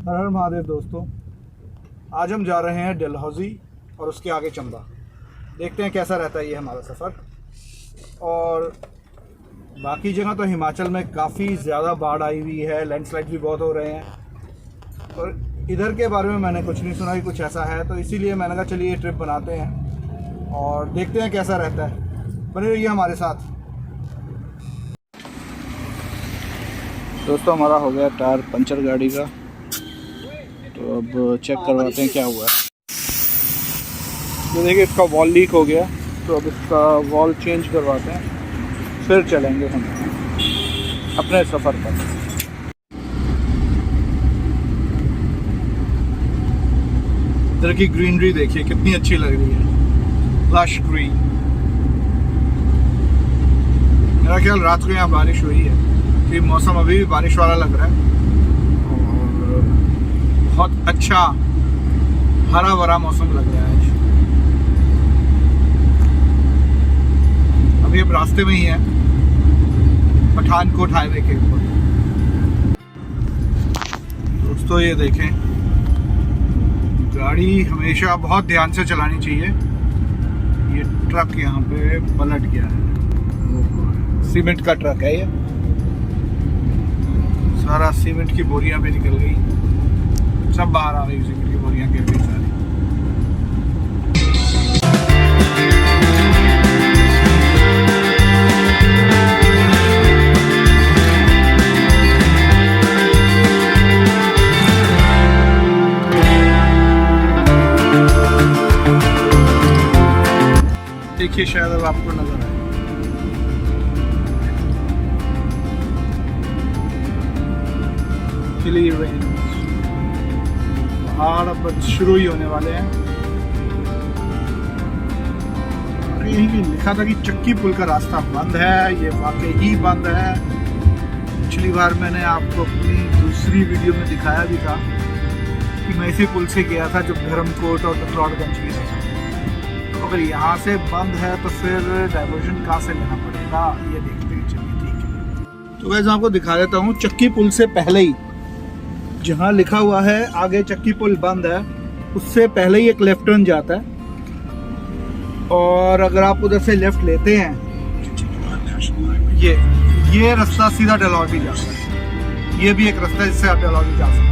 हर हर महादेव दोस्तों। आज हम जा रहे हैं डलहौजी और उसके आगे चंबा। देखते हैं कैसा रहता है ये हमारा सफ़र। और बाकी जगह तो हिमाचल में काफ़ी ज़्यादा बाढ़ आई हुई है, लैंडस्लाइड भी बहुत हो रहे हैं। और इधर के बारे में मैंने कुछ नहीं सुना कि कुछ ऐसा है, तो इसीलिए मैंने कहा चलिए ये ट्रिप बनाते हैं और देखते हैं कैसा रहता है। बने रहिए हमारे साथ। दोस्तों हमारा हो गया टायर पंचर गाड़ी का, तो अब चेक करवाते हैं क्या हुआ है। तो देखिए इसका वॉल लीक हो गया, तो अब इसका वॉल चेंज करवाते हैं, फिर चलेंगे हम अपने सफ़र पर। इधर की ग्रीनरी देखिए कितनी अच्छी लग रही है, लश ग्रीन। मेरा ख्याल रात को यहाँ बारिश हुई है, कि मौसम अभी भी बारिश वाला लग रहा है और बहुत अच्छा हरा भरा मौसम लग रहा है आज। अभी अब रास्ते में ही है, पठानकोट हाईवे के ऊपर। दोस्तों ये देखें, गाड़ी हमेशा बहुत ध्यान से चलानी चाहिए। ये ट्रक यहाँ पे पलट गया है, सीमेंट का ट्रक है ये। सारा सीमेंट की बोरियां भी निकल गई, सब बाहर आ गई, सीमेंट की बोरियां गिर गई सारी। देखिए शायद अब आपको नजर आए, पहाड़ अब शुरू ही होने वाले हैं। और यही लिखा था कि चक्की पुल का रास्ता बंद है, ये वाकई ही बंद है। पिछली बार मैंने आपको अपनी दूसरी वीडियो में दिखाया भी था कि मैं इसी पुल से गया था जब धर्मकोट और मैक्लोडगंज की तरफ। तो अगर यहाँ से बंद है तो फिर डाइवर्जन कहाँ से लेना पड़ेगा, ये देखते हैं। चलिए ठीक है, तो वैसे आपको दिखा देता हूँ। चक्की पुल से पहले ही जहाँ लिखा हुआ है आगे चक्की पुल बंद है, उससे पहले ही एक लेफ्ट टर्न जाता है। और अगर आप उधर से लेफ्ट लेते हैं, ये रास्ता सीधा डलहौजी जाता है। ये भी एक रास्ता है जिससे आप डलहौजी जा सकते हैं।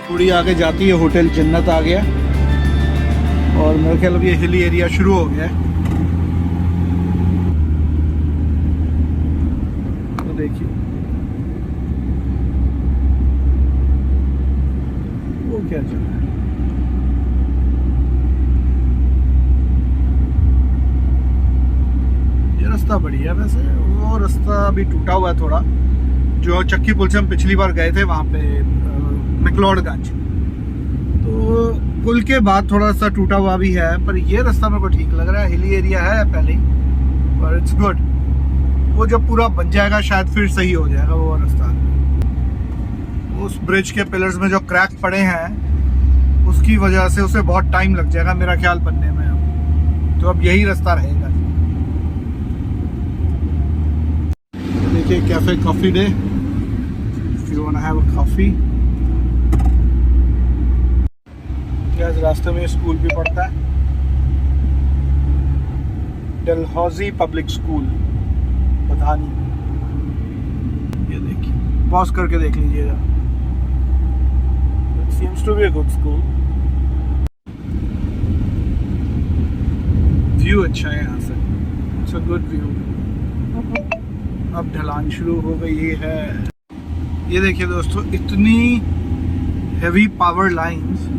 थोड़ी आगे जाती है होटल जन्नत आ गया, और मेरे ख्याल अब ये हिली एरिया शुरू हो गया है। तो देखिए वो क्या चल रहा है। ये रास्ता बढ़िया है वैसे, वो रास्ता अभी टूटा हुआ है थोड़ा। जो चक्की पुल से हम पिछली बार गए थे वहाँ पे मैक्लोडगंज, तो पुल के बाद थोड़ा सा टूटा हुआ भी है, पर ये रास्ता मेरे को ठीक लग रहा है। हिली एरिया है पहले ही, पर इट्स गुड। वो जब पूरा बन जाएगा शायद फिर सही हो जाएगा वो रास्ता। उस ब्रिज के पिलर्स में जो क्रैक पड़े हैं उसकी वजह से उसे बहुत टाइम लग जाएगा मेरा ख्याल बनने में। अब तो अब यही रास्ता रहेगा। देखिए Cafe Coffee Day, if you want to have a coffee. आज रास्ते में स्कूल भी पड़ता है, डलहौजी पब्लिक स्कूल पठानी। ये देखिए, पॉज करके देख लीजिएगा। It seems to be a good school. View अच्छा है यहाँ से, इट्स अ गुड व्यू। अब ढलान शुरू हो गई है। ये देखिए दोस्तों, इतनी हेवी पावर लाइंस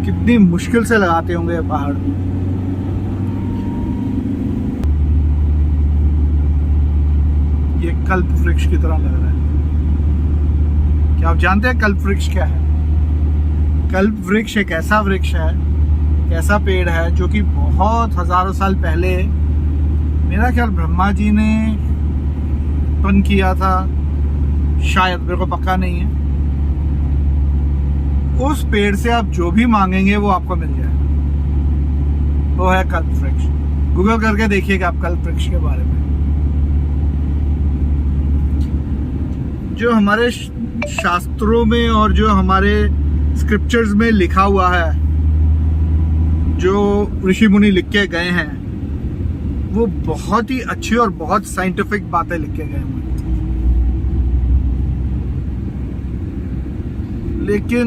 कितनी मुश्किल से लगाते होंगे ये पहाड़। ये कल्प वृक्ष की तरह लग रहा है। क्या आप जानते हैं कल्प वृक्ष क्या है? कल्प वृक्ष एक ऐसा वृक्ष है, एक ऐसा पेड़ है जो कि बहुत हजारों साल पहले मेरा ख्याल ब्रह्मा जी ने उत्पन्न किया था, शायद, मेरे को पक्का नहीं है। उस पेड़ से आप जो भी मांगेंगे वो आपको मिल जाएगा। वो है कल्प वृक्ष। गूगल करके देखिएगा आप कल्प वृक्ष के बारे में। जो हमारे शास्त्रों में और जो हमारे स्क्रिप्चर्स में लिखा हुआ है, जो ऋषि मुनि लिख के गए हैं, वो बहुत ही अच्छी और बहुत साइंटिफिक बातें लिख के गए हैं। लेकिन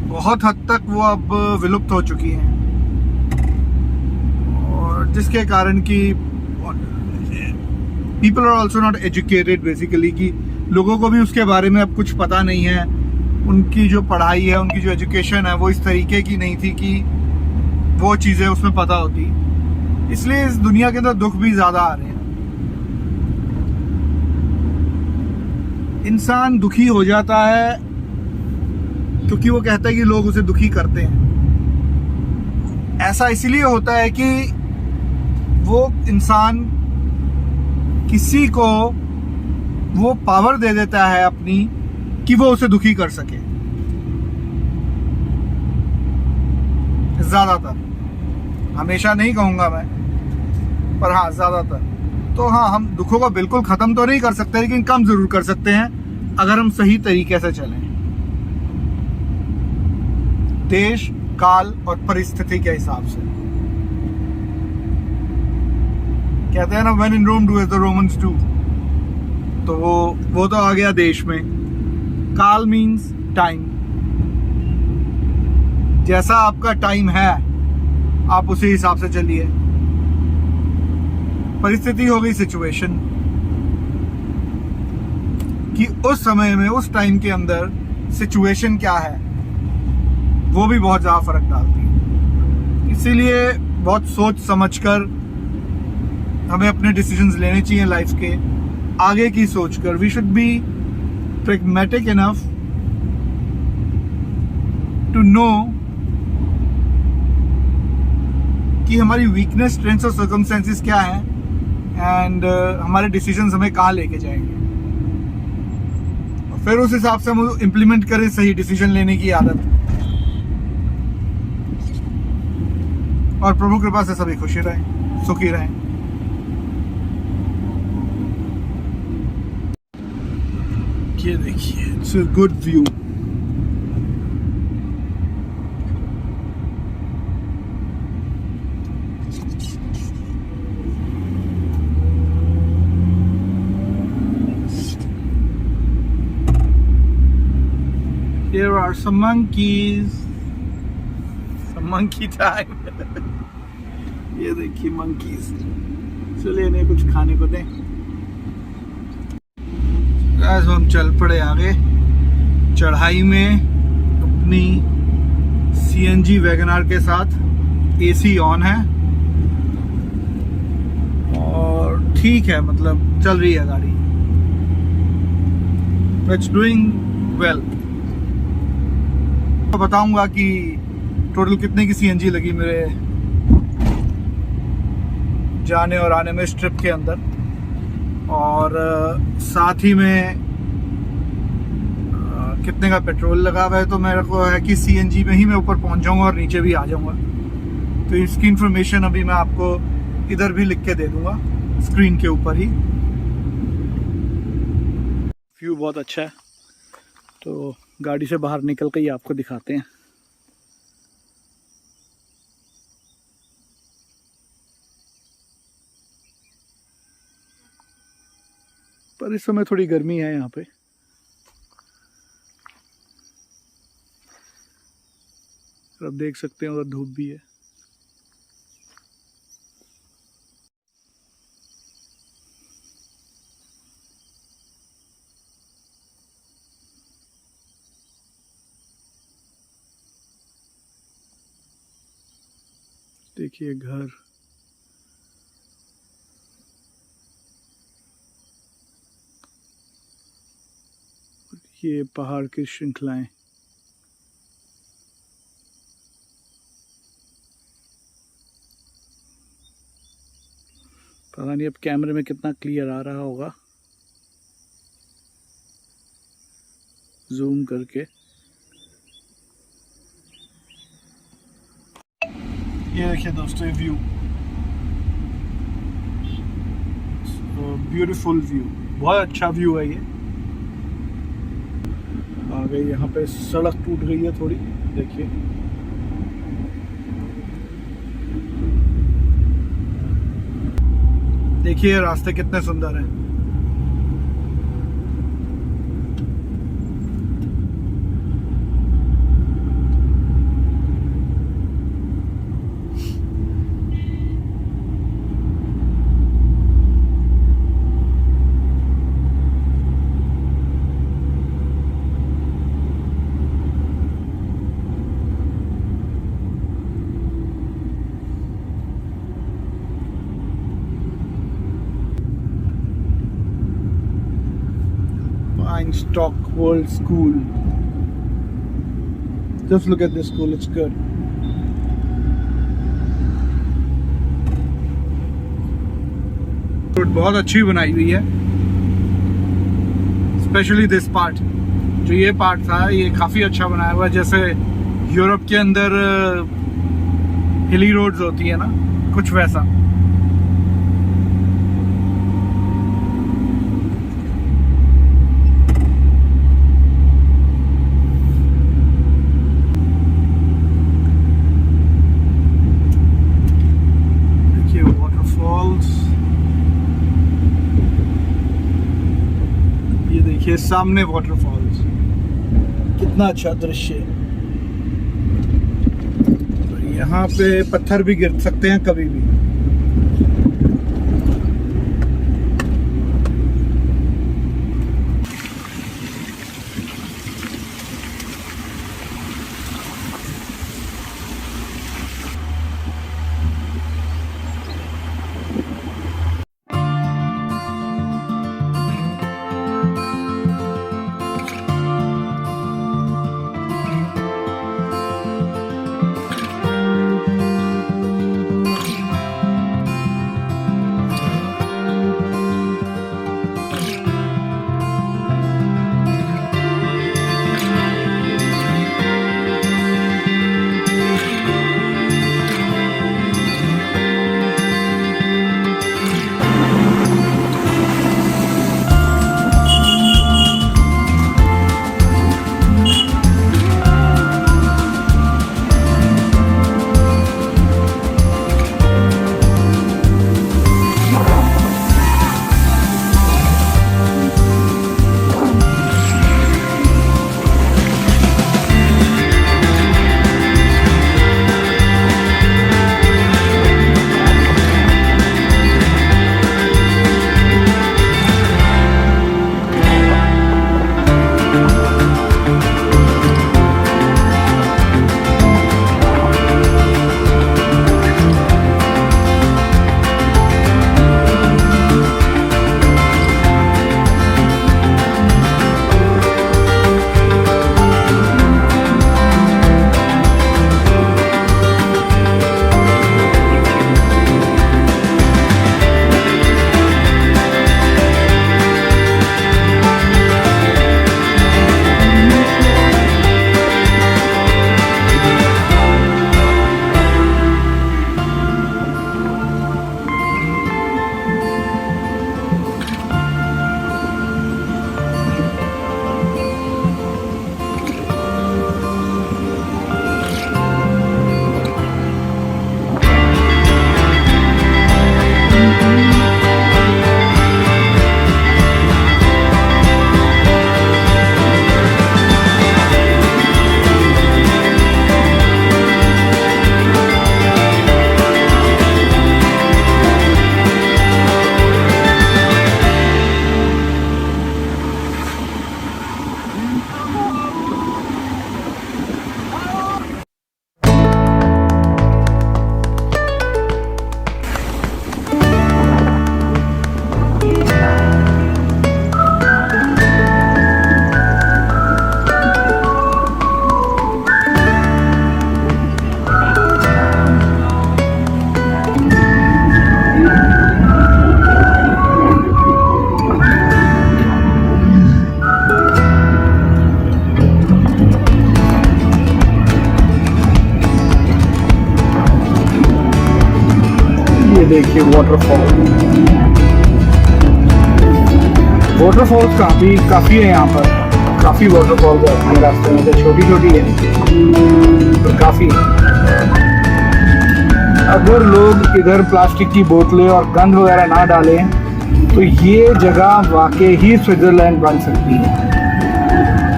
बहुत हद तक वो अब विलुप्त हो चुकी हैं, और जिसके कारण कि people are also not educated basically, कि लोगों को भी उसके बारे में अब कुछ पता नहीं है। उनकी जो पढ़ाई है, उनकी जो एजुकेशन है, वो इस तरीके की नहीं थी कि वो चीज़ें उसमें पता होती। इसलिए इस दुनिया के अंदर दुख भी ज़्यादा आ रहे हैं। इंसान दुखी हो जाता है क्योंकि वो कहता है कि लोग उसे दुखी करते हैं। ऐसा इसलिए होता है कि वो इंसान किसी को वो पावर दे देता है अपनी कि वो उसे दुखी कर सके। ज्यादातर, हमेशा नहीं कहूंगा मैं, पर हाँ ज्यादातर। तो हाँ, हम दुखों को बिल्कुल खत्म तो नहीं कर सकते, लेकिन कम जरूर कर सकते हैं अगर हम सही तरीके से चलें, देश काल और परिस्थिति के हिसाब से। कहते हैं ना, when in Rome do as the Romans do. तो वो तो आ गया देश में। काल मीन्स टाइम। जैसा आपका टाइम है आप उसी हिसाब से चलिए। परिस्थिति हो गई सिचुएशन, कि उस समय में, उस टाइम के अंदर सिचुएशन क्या है, वो भी बहुत ज़्यादा फर्क डालती है। इसीलिए बहुत सोच समझकर हमें अपने डिसीजंस लेने चाहिए लाइफ के, आगे की सोचकर। We should be pragmatic enough to know कि हमारी वीकनेस, स्ट्रेंथ्स और सर्कमस्टेंसेस क्या हैं, एंड हमारे डिसीजंस हमें कहाँ लेके जाएंगे, और फिर उस हिसाब से हम इम्प्लीमेंट करें सही डिसीजन लेने की आदत। और प्रभु कृपा से सभी खुशी रहें, सुखी रहें। ये देखिए, it's a good view. Here are some monkeys. Some monkey time. ये देखिए monkeys. चलिए इन्हें कुछ खाने को दें। आज हम चल पड़े आगे चढ़ाई में अपनी CNG वैगनआर के साथ। AC ऑन है और ठीक है, मतलब चल रही है गाड़ी। It's doing well. तो बताऊंगा कि टोटल कितने की CNG लगी मेरे जाने और आने में इस ट्रिप के अंदर, और साथ ही में कितने का पेट्रोल लगा हुआ है। तो मेरे को है कि CNG में ही मैं ऊपर पहुंच जाऊंगा और नीचे भी आ जाऊंगा। तो इसकी इन्फॉर्मेशन अभी मैं आपको इधर भी लिख के दे दूंगा स्क्रीन के ऊपर ही। व्यू बहुत अच्छा है, तो गाड़ी से बाहर निकल के ही आपको दिखाते हैं। पर इस समय थोड़ी गर्मी है यहाँ पे। आप देख सकते हैं उधर धूप भी है। देखिए घर, ये पहाड़ की श्रृंखलाएं। पता नहीं अब कैमरे में कितना क्लियर आ रहा होगा, जूम करके। ये देखिए दोस्तों व्यू, ब्यूटीफुल व्यू, बहुत अच्छा व्यू है ये। आ गई, यहाँ पे सड़क टूट गई है थोड़ी, देखिए। देखिए रास्ते कितने सुंदर हैं। Stock World School. Just look at this school, it's good. Road बहुत अच्छी बनाई हुई है, स्पेशली दिस पार्ट। जो ये पार्ट था ये काफी अच्छा बनाया हुआ है, जैसे यूरोप के अंदर हिली रोड्स होती है ना, कुछ वैसा। देखिए सामने वाटरफॉल्स, कितना अच्छा दृश्य है। तो यहाँ पे पत्थर भी गिर सकते हैं कभी भी। ये देखिए वाटरफॉल। वाटरफॉल्स काफ़ी है यहाँ पर, काफ़ी वाटरफॉल्स आती हैं रास्ते में, तो छोटी छोटी है तो काफ़ी है। अगर लोग इधर प्लास्टिक की बोतलें और गंद वगैरह ना डालें तो ये जगह वाकई ही स्विट्ज़रलैंड बन सकती है।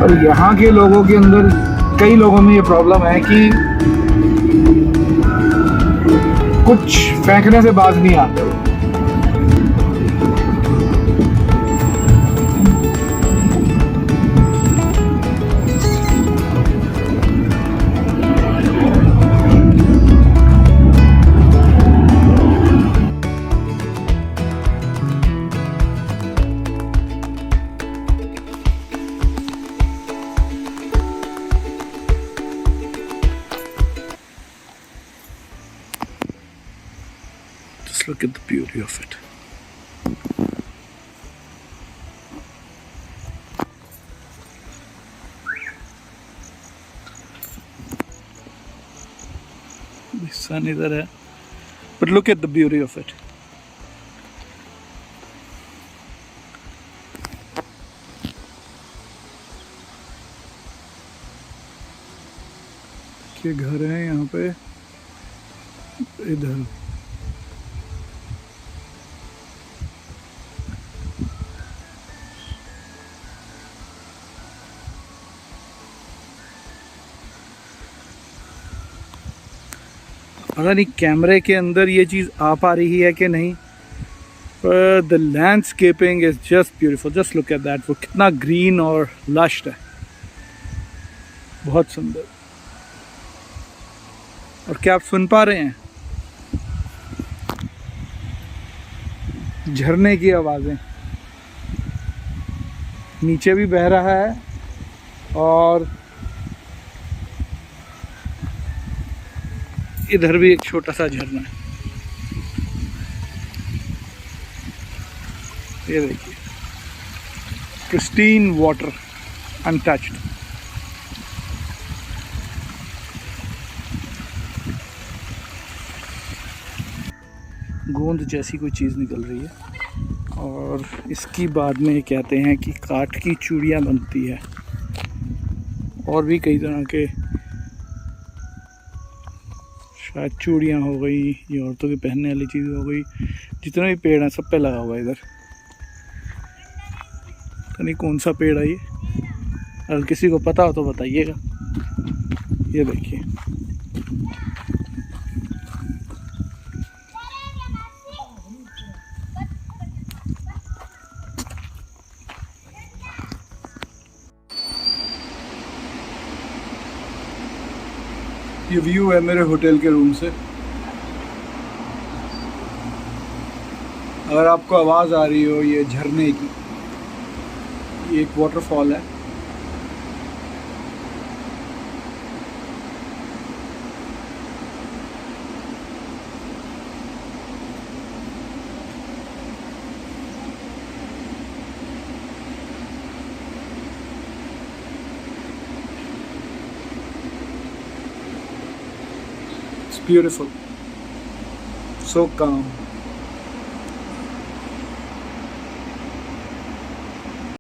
पर यहाँ के लोगों के अंदर, कई लोगों में ये प्रॉब्लम है कि कुछ फेंकने से बाज नहीं आते। Just look at the beauty of it. The sun is there, but look at the beauty of it. के घर हैं यहाँ पे, इधर पता नहीं कैमरे के अंदर ये चीज़ आ पा रही है कि नहीं, पर the landscaping is just beautiful. Just look at that, वो कितना ग्रीन और लश्ड है, बहुत सुंदर। और क्या आप सुन पा रहे हैं झरने की आवाज़ें? नीचे भी बह रहा है और इधर भी एक छोटा सा झरना है। ये देखिए, क्रिस्टीन वाटर, अनटच्ड। गोंद जैसी कोई चीज़ निकल रही है और इसकी बाद में कहते हैं कि काठ की चूड़ियाँ बनती है, और भी कई तरह के, शायद चूड़ियाँ हो गई, ये औरतों के पहनने वाली चीज़ हो गई। जितने भी पेड़ हैं सब पे लगा हुआ है इधर। तो नहीं कौन सा पेड़ है ये, अगर किसी को पता हो तो बताइएगा। ये देखिए, ये व्यू है मेरे होटल के रूम से। अगर आपको आवाज़ आ रही हो ये झरने की, ये एक वाटरफॉल है। It's beautiful, so calm.